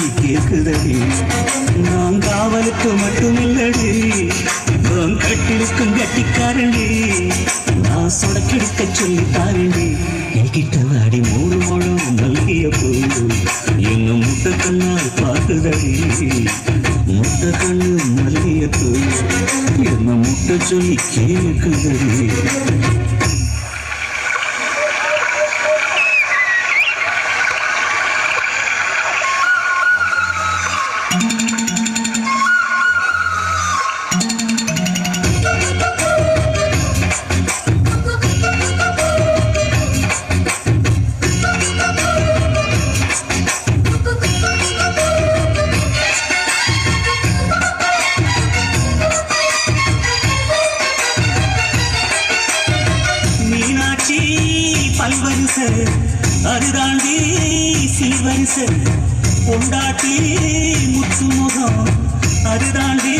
சொல்லி கேக்குதடி நான் காவலுக்கு மட்டுமில்லடி நான் கட்டிலுக்கும் கட்டிக்காரண்டி நான் சொடக்கெடுக்க சொல்லி தாரண்டி என்கிட்ட வாடி மூணு முழம் மல்லிய பூ என்ன முட்டை கண்ணால் பார்க்குதடி முட்டை கண்ணு மல்லிய பூ என்ன முட்டை சொல்லி கேக்குதடி பல்வரிசை அதுதாண்டி சீர்வரிசை பொண்டாட்டி முத்து முகம் அதுதாண்டி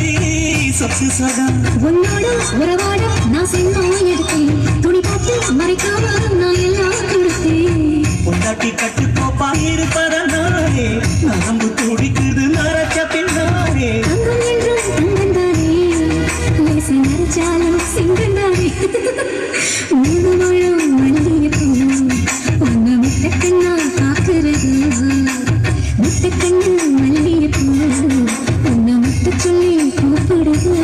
சொத்து சகம் உன்னோட உறவாட நான் சென்னம் எடுத்தேன் துணி போட்டு மறைக்காம நான் எல்லாம் கொடுத்தேன் பொண்டாட்டி கட்டுக்கோப்பா இருப்பதனாலே நரம்பு துடிக்குது நரச்ச பின்னாலே தங்கம் என்றும் தங்கம் தானே வயசு நரைச்சாலும் சிங்கம் தானே மூணு முழம் மல்லிய பூ உங்க முட்டை கண்ணா பார்க்கிறது முட்டை கண்ணு மல்லிய பூ உன்னை முட்டை சொல்லி கூப்பிடுது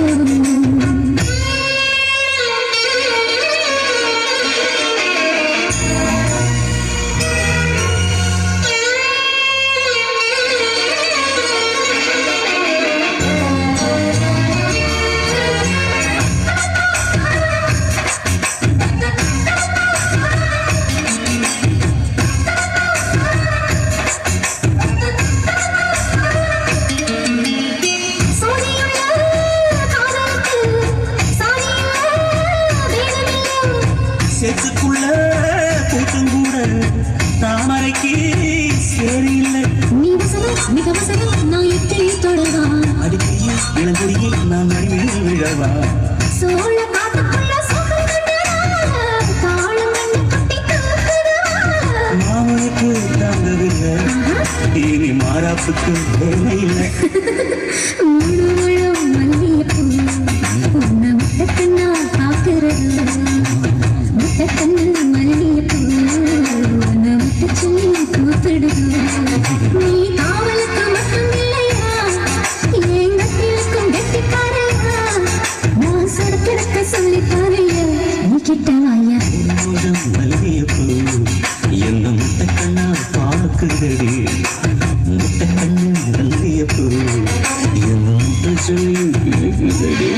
செத்துக்குள்ள கூட்டம் கூட தாமரைக்கு சேரில்லை நீ வசனம் மிக வசனம் நான் எப்படி தொடவா அடிக்கையே இளங்கொடியே நான் மடிமேல் விழவா சோழ காட்டுக்குள்ள சுகம் தாளம் கட்டி மாமனுக்கு தாங்கவில்லை இனி மாறாப்புக்கு வேலை இல்லை மூணு முழம் மல்லிய பூ உன்னை முட்டை கண்ணா பார்க்கிறது முட்டை கண்ணு மல்லிய பூ உன்னை முட்டை சொல்லி கூப்பிடுது நீ காவலுக்கு மட்டும் இல்லையா என் கட்டிலுக்கும் கெட்டிக்காரையா நான் சொடக்கிடக்க சொல்லி தாரையா நீ கிட்ட வாயா கொஞ்சம் மல்லிய பூ என்ன முட்டை கண்ணா பார்க்குதடி முட்டை கண்ணு மல்லிய பூ என்ன முட்டை சொல்லி கேக்குதடி